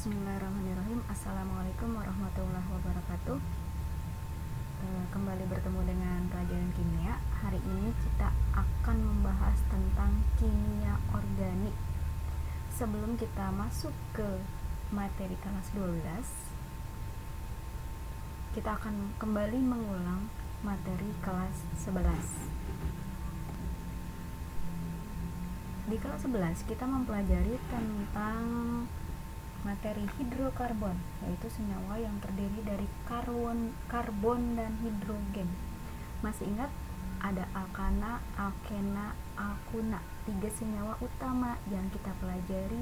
Bismillahirrahmanirrahim. Assalamualaikum warahmatullahi wabarakatuh. Kembali bertemu dengan pelajaran kimia. Hari ini kita akan membahas tentang kimia organik. Sebelum kita masuk ke materi kelas 12, kita akan kembali mengulang materi kelas 11. Di kelas 11 kita mempelajari tentang materi hidrokarbon, yaitu senyawa yang terdiri dari karbon dan hidrogen. Masih ingat ada alkana, alkena, alkuna, 3 senyawa utama yang kita pelajari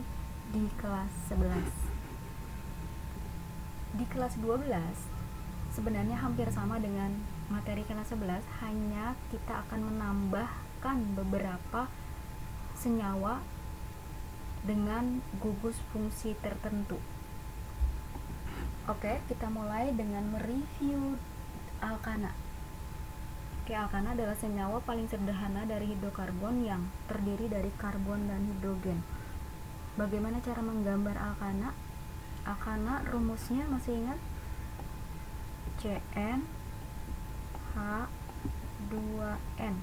di kelas 11. Di kelas 12 sebenarnya hampir sama dengan materi kelas 11, hanya kita akan menambahkan beberapa senyawa dengan gugus fungsi tertentu. Oke, kita mulai dengan mereview alkana. Alkana adalah senyawa paling sederhana dari hidrokarbon yang terdiri dari karbon dan hidrogen. Bagaimana cara menggambar alkana? Alkana rumusnya masih ingat? CnH2n.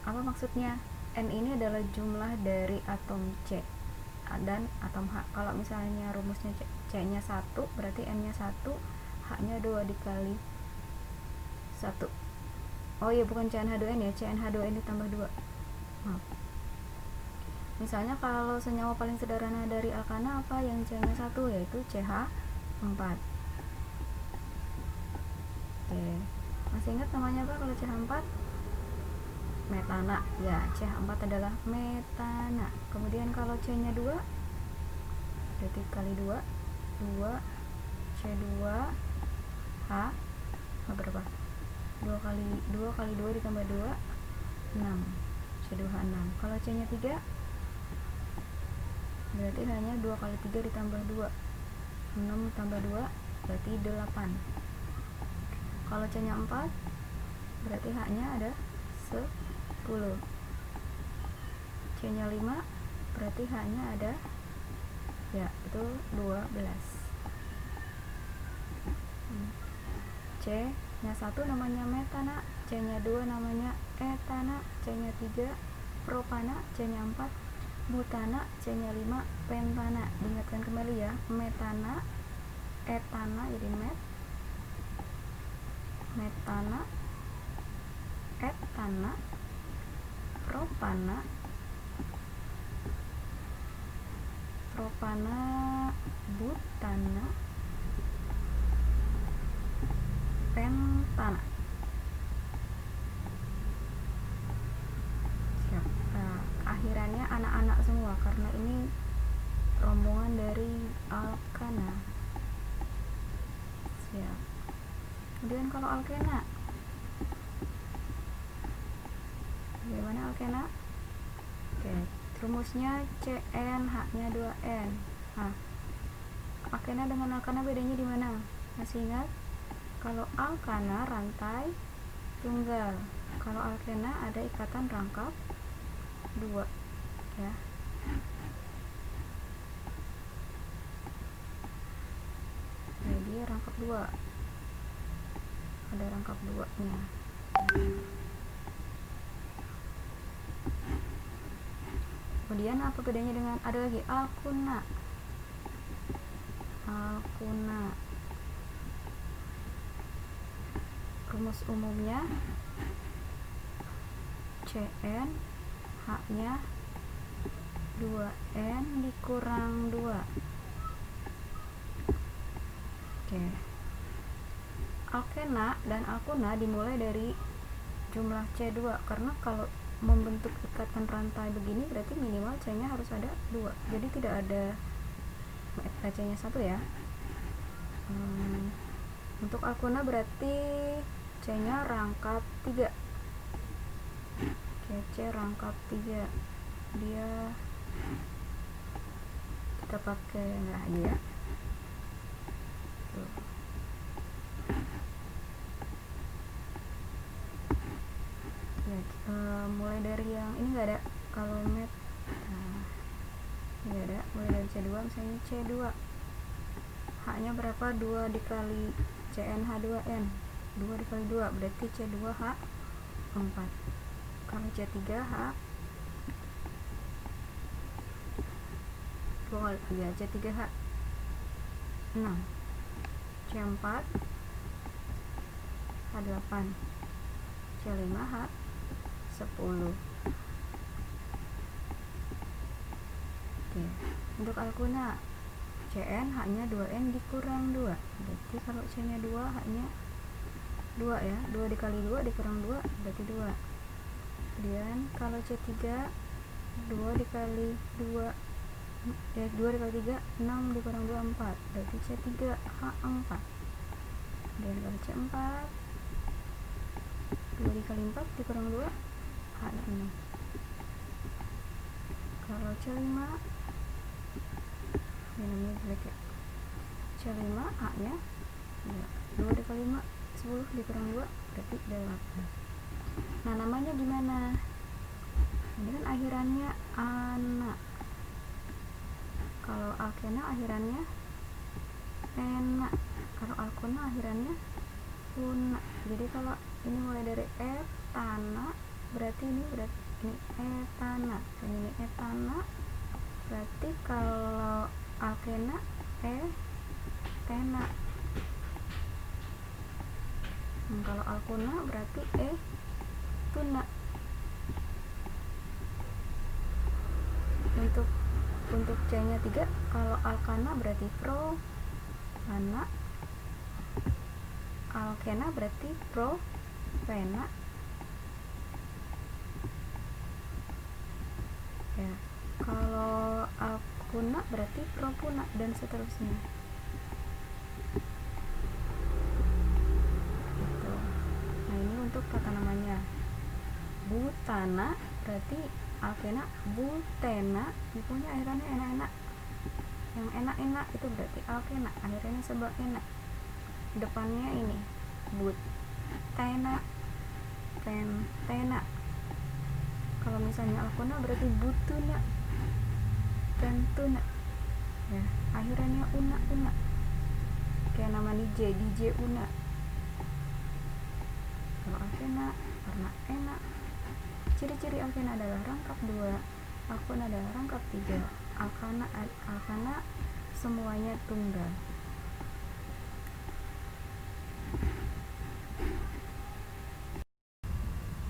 Apa maksudnya? N ini adalah jumlah dari atom C dan atom H. Kalau misalnya rumusnya C-nya 1, berarti N-nya 1, H-nya 2 dikali 1. Oh iya, bukan CnH2n ya, CnH2n ditambah 2. Maaf. Misalnya kalau senyawa paling sederhana dari alkana apa yang C-nya 1, yaitu CH4. Oke. Masih ingat namanya apa kalau CH4? Metana, ya, CH4 adalah metana. Kemudian kalau C-nya 2, berarti kali 2, C2H, berapa? 2 kali 2 ditambah 2, 6, C2H6. Kalau C-nya 3, berarti hanya 2 kali 3 ditambah 2, 6 tambah 2, berarti 8. Kalau C-nya 4, berarti H-nya ada 10. C-nya 5, berarti H-nya ada, ya, itu 12. C-nya 1 namanya metana, C-nya 2 namanya etana, C-nya 3 propana, C-nya 4 butana, C-nya 5 pentana. Diingatkan kembali ya, metana, etana jadi metana, etana, propana, butana, pentana. Siap. Akhirannya anak-anak semua karena ini rombongan dari alkana. Siap. Kemudian kalau alkena, bagaimana alkena? Oke, rumusnya Cn, H-nya 2n. Nah, alkena dengan alkana bedanya di mana? Masih ingat? Kalau alkana rantai tunggal, kalau alkena ada ikatan rangkap 2, ya. Jadi rangkap 2. Ada rangkap 2-nya. Kemudian apa bedanya dengan, ada lagi alkuna. Rumus umumnya Cn, H-nya 2n dikurang 2. Oke. Alkena dan alkuna dimulai dari jumlah C2, karena kalau membentuk ikatan rantai begini berarti minimal C-nya harus ada 2. Jadi tidak ada C-nya 1 ya. Untuk alkuna berarti C-nya rangkap 3. Oke, C rangkap 3. Dia kita pakai enggak aja ya. Tuh. Ya, mulai dari yang ini enggak ada. Kalau ya ada, mulai dari C2 misalnya C2 H-nya berapa? 2 dikali CnH2n, 2 dikali 2 berarti C2H4. Kalau C3H 2 kali 3 C3H6, C4 H8, C5H10. Oke, untuk alkuna Cn H-nya 2n dikurang 2, berarti kalau C-nya 2 H-nya 2 ya, 2 dikali 2 dikurang 2 berarti 2. Kemudian kalau C3 2 dikali 2 ya 2 dikali 3 6 dikurang 2 4, berarti C3H4. Kemudian kalau C4 2 dikali 4 dikurang 2 H6. Kalau C5 ini namanya jelek ya, C5 H-nya ya, 2 dikali 5 10 dikurang 2 berarti 8. Nah namanya gimana? Ini kan akhirannya ana, kalau alkena akhirannya ena, kalau alkona akhirannya una. Jadi kalau ini mulai dari etana berarti ini etana, dan ini etana berarti kalau alkena etena. Kalau alkuna berarti tuna. Untuk C-nya 3, kalau alkana berarti propana, alkena berarti propena. Ya, kalau alkuna berarti propuna dan seterusnya. Gitu. Nah, ini untuk tata namanya. Butana berarti alkena butena, punya akhirannya enak-enak. Yang enak-enak itu berarti alkena, akhirnya sebab enak. Depannya ini butena, pentena. Kalau misalnya alkona berarti butuna, pentuna. Ya, akhirannya una. Kayak nama DJ una. Kalau alkena karena enak. Ciri-ciri alkena adalah rangkap 2, alkona adalah rangkap 3, alkana semuanya tunggal.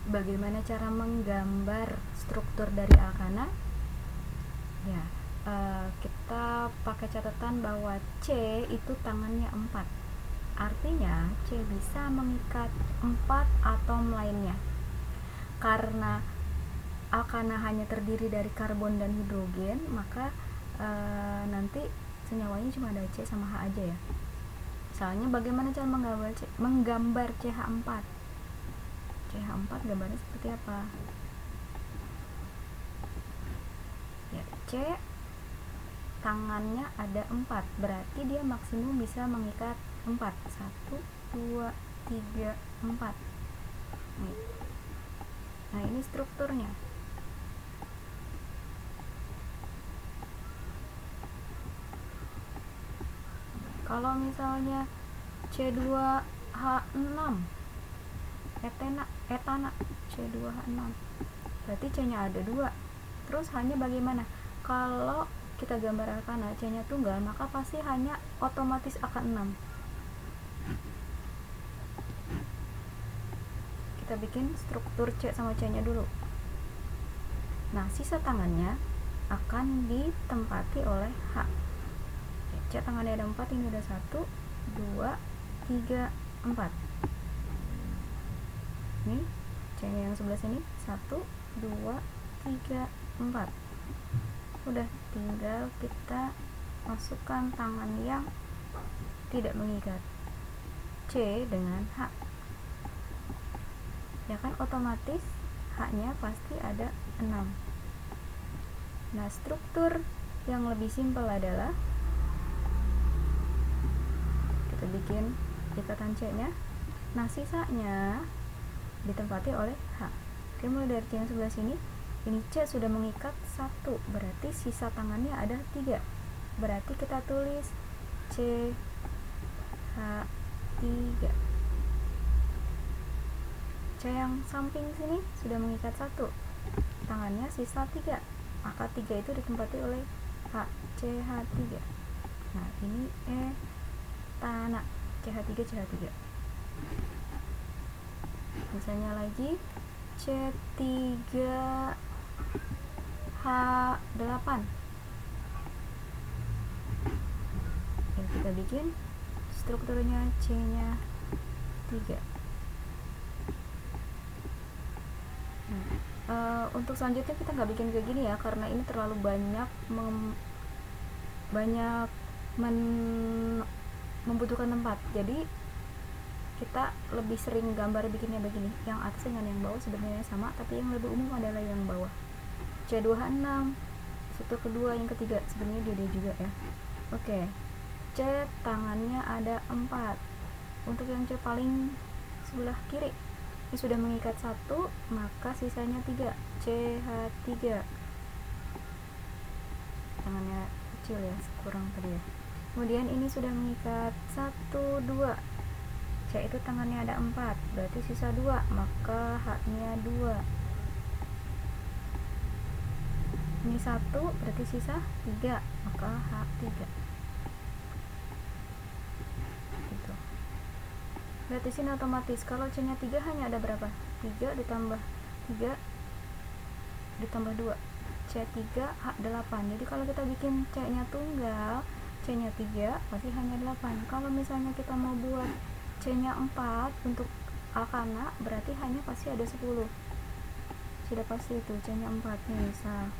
Bagaimana cara menggambar struktur dari alkana? Ya, kita pakai catatan bahwa C itu tangannya 4. Artinya C bisa mengikat 4 atom lainnya. Karena alkana hanya terdiri dari karbon dan hidrogen, maka nanti senyawanya cuma ada C sama H aja ya. Misalnya bagaimana cara menggambar CH4? CH4 gambarnya seperti apa? Ya, C tangannya ada 4, berarti dia maksimum bisa mengikat 4. 1, 2, 3, 4. Nih. Nah, ini strukturnya. Kalau misalnya C2H6 etana C2H6, berarti C-nya ada 2. Terus H-nya bagaimana? Kalau kita gambar alkana C-nya tunggal, maka pasti H-nya otomatis akan 6. Kita bikin struktur C sama C-nya dulu. Nah, sisa tangannya akan ditempati oleh H. C tangannya ada 4, ini udah 1, 2, 3, 4. Ini C-nya yang sebelah sini 1, 2, 3, 4. Udah, tinggal kita masukkan tangan yang tidak mengikat, C dengan H. Ya kan, otomatis H-nya pasti ada 6. Nah, struktur yang lebih simpel adalah kita bikin ikatan C-nya. Nah, sisanya ditempati oleh H. Oke, mulai dari C yang sebelah sini ini C sudah mengikat 1, berarti sisa tangannya ada 3. Berarti kita tulis CH3. C yang samping sini sudah mengikat 1, tangannya sisa 3, maka 3 itu ditempati oleh H, CH3. Nah, ini tanah, CH3, CH3. Misalnya lagi C3H8. Yang kita bikin strukturnya C-nya 3. Untuk selanjutnya kita nggak bikin kayak gini ya, karena ini terlalu banyak membutuhkan tempat. Jadi kita lebih sering gambar bikinnya begini, yang atas dengan yang bawah sebenarnya sama, tapi yang lebih umum adalah yang bawah. C2H6, satu kedua, yang ketiga sebenarnya dia juga ya. Oke, C tangannya ada 4. Untuk yang C paling sebelah kiri ini sudah mengikat 1, maka sisanya 3, CH3. Tangannya kecil ya, kurang tadi ya. Kemudian ini sudah mengikat 1, 2. C itu tangannya ada 4, berarti sisa 2, maka H-nya 2. Ini 1, berarti sisa 3, maka H3. Gitu. Berarti sini otomatis kalau C-nya 3 hanya ada berapa? 3 ditambah 3 ditambah 2, C3 H8. Jadi kalau kita bikin C-nya tunggal, C-nya 3 pasti hanya 8. Kalau misalnya kita mau buat C-nya 4 untuk alkana, berarti hanya pasti ada 10. Sudah pasti itu C-nya 4 nih, misal.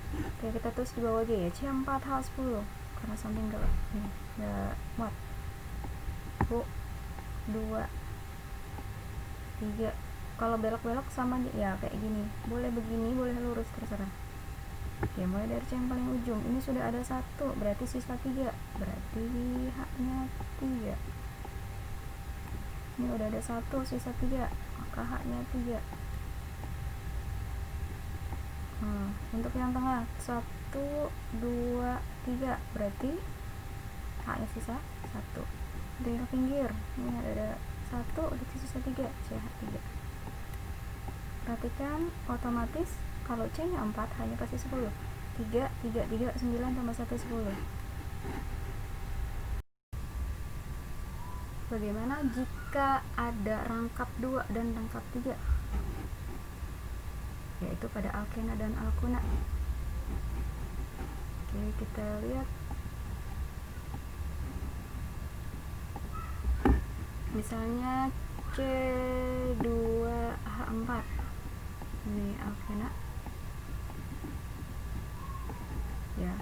Oke, kita tulis di bawah aja ya, C4H10 karena samping gelap nih, udah muat. 2 3. Kalau belok-belok sama ya kayak gini, boleh begini, boleh lurus, terserah. Oke, mulai dari C yang paling ujung. Ini sudah ada 1, berarti sisa 3, berarti H-nya 3. Ini udah ada 1, sisa 3, maka H-nya 3. Untuk yang tengah 1, 2, 3, berarti H-nya sisa 1. Dari yang pinggir ini ada 1, berarti sisa 3, CH3. Perhatikan, otomatis kalau C-nya 4 hanya pasti 10. 3, 3, 3, 9 tambah 1, 10. Bagaimana jika ada rangkap 2 dan rangkap 3? Yaitu pada alkena dan alkuna. Oke, kita lihat. Misalnya C2H4. Ini alkena. Ya.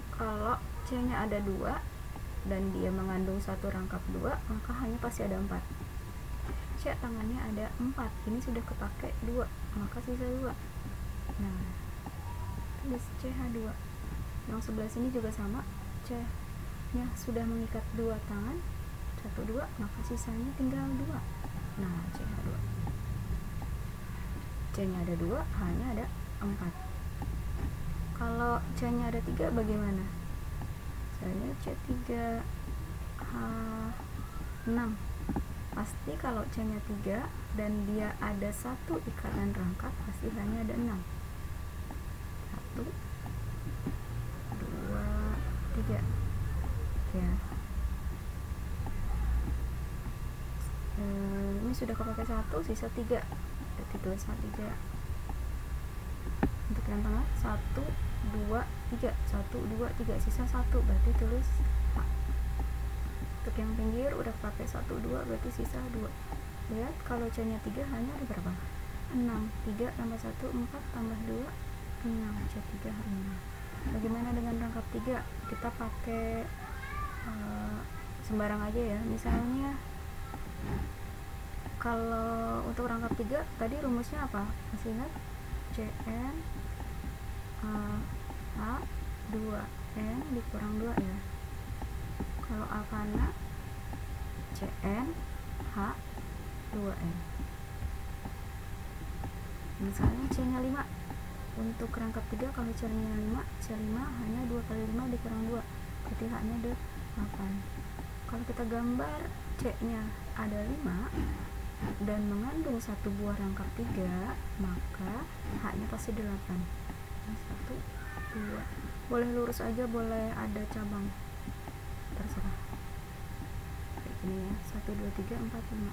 Kalau C-nya ada 2 dan dia mengandung satu rangkap 2, maka hanya pasti ada 4. C tangannya ada 4, ini sudah kepake 2, maka sisa 2. Nah, tulis CH2. Yang sebelah sini juga sama, C-nya sudah mengikat 2 tangan, 1, 2, maka sisanya tinggal 2. Nah, CH2. C-nya ada 2, H-nya ada 4. Kalau C-nya ada 3 bagaimana? Misalnya C3H6. Pasti kalau C-nya 3 dan dia ada 1 ikatan rangkap, pasti hanya ada 6. 1, 2, 3. Ya. Ini sudah kepake 1, sisa 3. Berarti tulis H3. Untuk yang tengah 1, 2, 3. 1, 2, 3, sisa 1, berarti tulis H. Untuk yang pinggir udah pakai 1, 2, berarti sisa 2. Lihat, kalau C-nya 3 hanya ada berapa? 6. 3 tambah 1, 4 tambah 2, 6. C3H6. Bagaimana dengan rangkap 3? Kita pakai sembarang aja ya. Misalnya kalau untuk rangkap 3 tadi rumusnya apa? Masih ingat? Cn H 2N dikurang 2 ya. Kalau alkana Cn H 2N. misalnya C nya 5, untuk rangkap 3 kalau C nya 5, C5 hanya 2 kali 5 dikurang 2, berarti H nya ada 8. Kalau kita gambar C nya ada 5 dan mengandung satu buah rangkap 3, maka H nya pasti 8. 1, 2, boleh lurus aja, boleh ada cabang, terserah. Kayak gini ya, 1, 2, 3, 4, 5.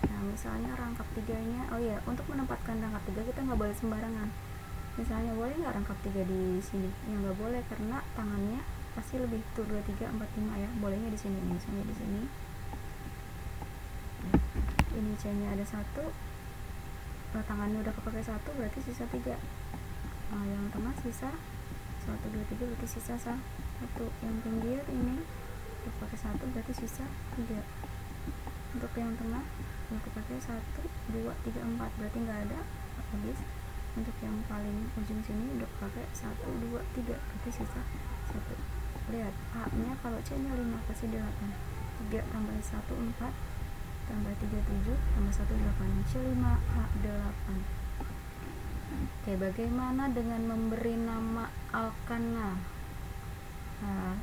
Nah misalnya rangkap 3 nya, oh iya, untuk menempatkan rangkap 3 kita nggak boleh sembarangan. Misalnya boleh nggak rangkap 3 di sini? Ya nggak boleh, karena tangannya pasti lebih tuh 2, 3, 4, 5 ya. Bolehnya di sini, misalnya di sini. Ini C nya ada 1, tangannya udah kepakai 1, berarti sisa 3. Nah, yang tengah sisa 1, 2, 3, berarti sisa 1. Yang pinggir ini udah pakai 1, berarti sisa 3. Untuk yang tengah udah kepakai 1, 2, 3, 4, berarti nggak ada, habis. Untuk yang paling ujung sini udah pakai 1, 2, 3, berarti sisa 1. Lihat, H nya kalau C nya 5 pasti 8. 3 tambah 1, 4, tambah 3, 7, tambah 1, 8. C5, H8. Oke, bagaimana dengan memberi nama alkana? Nah,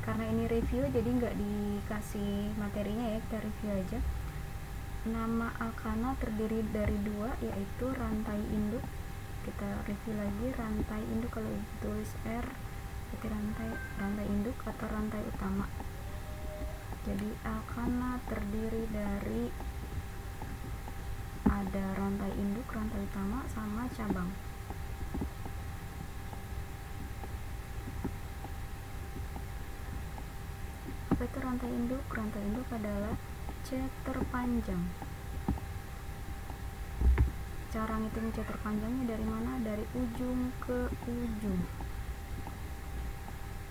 karena ini review jadi nggak dikasih materinya ya, kita review aja. Nama alkana terdiri dari 2, yaitu rantai induk. Kita review lagi, rantai induk kalau ditulis R berarti rantai induk atau rantai utama. Jadi alkana terdiri dari ada rantai induk, rantai utama, sama cabang. Apa itu rantai induk? Rantai induk adalah C terpanjang. Cara ngitung C terpanjangnya dari mana? Dari ujung ke ujung.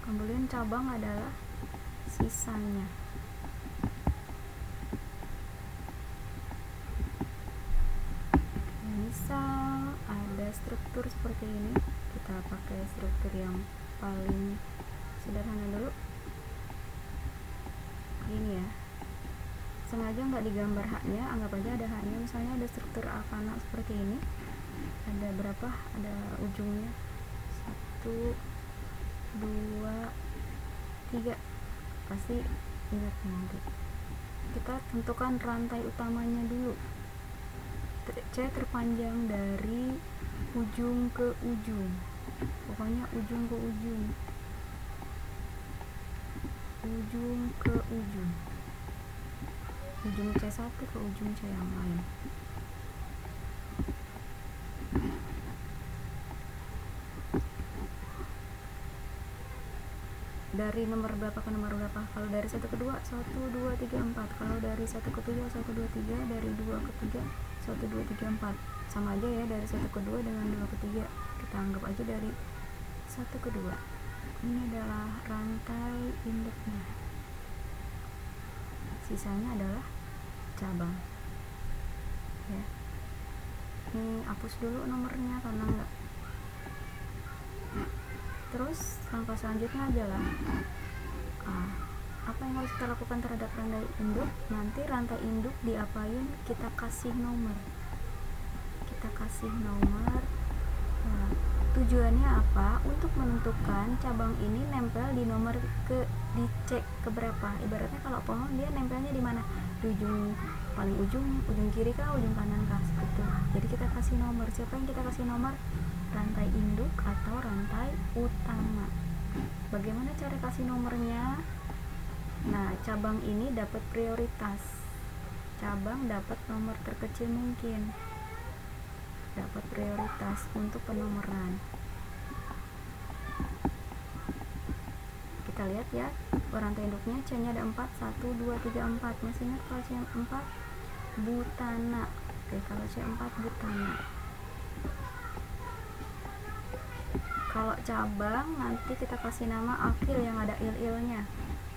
Kemudian cabang adalah sisanya. Misal ada struktur seperti ini, kita pakai struktur yang paling sederhana dulu. Ini ya, sengaja nggak digambar H-nya, anggap aja ada H-nya. Misalnya ada struktur alkana seperti ini, ada berapa? Ada ujungnya 1, 2, 3, pasti ingat nanti. Kita tentukan rantai utamanya dulu. C terpanjang dari ujung ke ujung, pokoknya ujung ke ujung, ujung ke ujung, ujung C1 ke ujung C yang lain. Dari nomor berapa ke nomor berapa? Kalau dari 1 ke 2, 1, 2, 3, 4. Kalau dari 1 ke 7, 1, 2, 3. Dari 2 ke 3, 1, 2, 3, 4. Sama aja ya, dari 1 ke 2 dengan 2 ke 3. Kita anggap aja dari 1 ke 2. Ini adalah rantai induknya. Sisanya adalah cabang. Ya. Ini hapus dulu nomornya karena enggak. Terus langkah selanjutnya adalah apa yang harus kita lakukan terhadap rantai induk? Nanti rantai induk diapain? Kita kasih nomor. Nah, tujuannya apa? Untuk menentukan cabang ini nempel di nomor dicek keberapa. Ibaratnya kalau pohon dia nempelnya di mana? Di ujung paling ujung kiri kah, ujung kanan kah, gitu. Jadi kita kasih nomor. Siapa yang kita kasih nomor? Rantai induk atau rantai utama. Bagaimana cara kasih nomornya? Nah, cabang ini dapat prioritas. Cabang dapat nomor terkecil mungkin. Dapat prioritas untuk penomoran. Kita lihat ya, rantai induknya C-nya ada 4, 1, 2, 3, 4. Masih ingat kalau C4 butana. Oke, kalau C4 butana. Kalau cabang nanti kita kasih nama akil yang ada il-ilnya.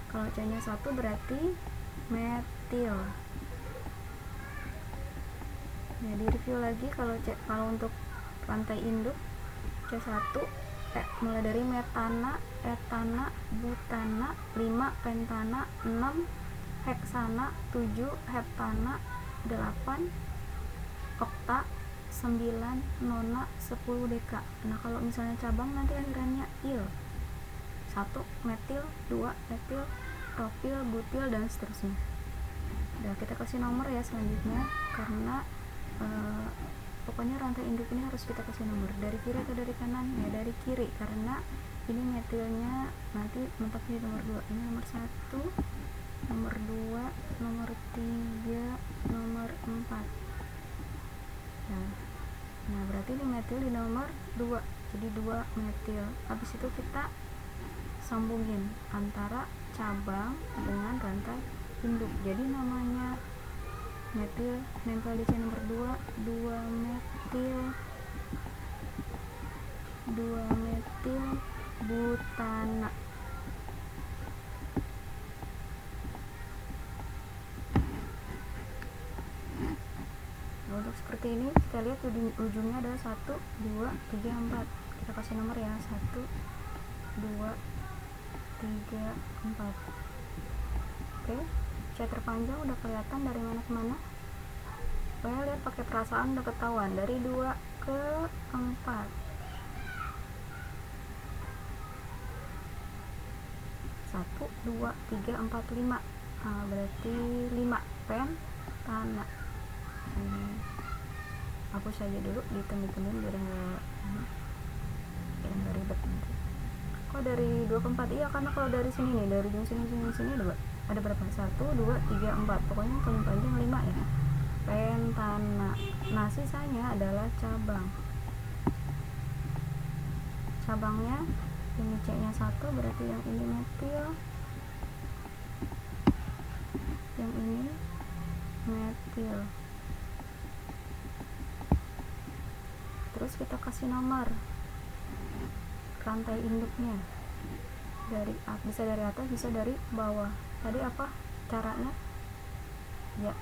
Kalau C-nya 1 berarti metil. Jadi review lagi, kalau untuk rantai induk C1 mulai dari metana, etana, butana, 5 pentana, 6 heksana, 7 heptana, 8 okta 9 nona 10 deka. Nah kalau misalnya cabang nanti akhirannya il, 1 metil, 2 etil, propil, butil, dan seterusnya. Nah kita kasih nomor ya selanjutnya, karena pokoknya rantai induk ini harus kita kasih nomor. Dari kiri atau dari kanan? Ya dari kiri, karena ini metilnya nanti mentoknya di nomor 2. Ini nomor 1, nomor 2, nomor 3, nomor 4. Nah berarti ini metil di nomor 2, jadi 2 metil. Habis itu kita sambungin antara cabang dengan rantai induk. Jadi namanya metil nempel di C nomor 2, 2 metil butana. Untuk seperti ini kita lihat ujungnya adalah 1, 2, 3, 4. Kita kasih nomor ya, 1, 2, 3, 4. Oke, C terpanjang udah kelihatan dari mana ke mana. Pokoknya lihat pakai perasaan udah ketahuan, dari 2 ke 4. 1, 2, 3, 4, 5. Berarti 5 pentana. Hapus saja dulu, dihitung-hitungin biar nggak ribet nanti. Kok dari 2 ke 4? Iya, karena kalau dari sini nih, dari ujung sini ada berapa? 1, 2, 3, 4. Pokoknya yang paling panjang 5 ya. Pentana. Nah sisanya adalah cabang. Cabangnya ini C nya 1, berarti yang ini metil, yang ini metil. Terus kita kasih nomor rantai induknya, bisa dari atas, bisa dari bawah. Tadi apa caranya? Ya,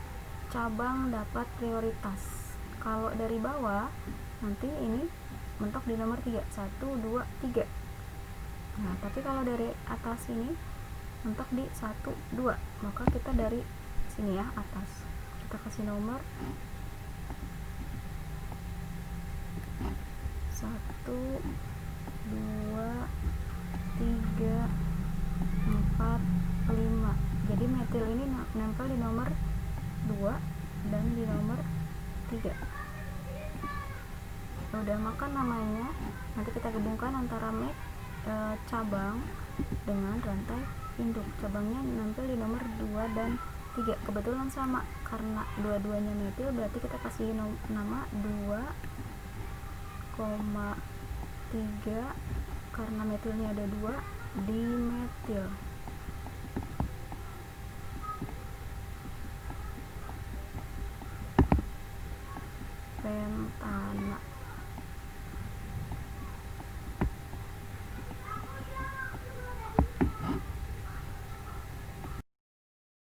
cabang dapat prioritas. Kalau dari bawah nanti ini mentok di nomor 3, 1, 2, 3. Nah tapi kalau dari atas ini mentok di 1, 2, maka kita dari sini ya, atas, kita kasih nomor 1, 2, 3, 4, 5. Jadi metil ini nempel di nomor 2 dan di nomor 3. Udah makan namanya. Nanti kita gabungkan antara cabang dengan rantai induk. Cabangnya nempel di nomor 2 dan 3. Kebetulan sama, karena dua-duanya metil, berarti kita kasih nama 2,3, karena metilnya ada 2, dimetil.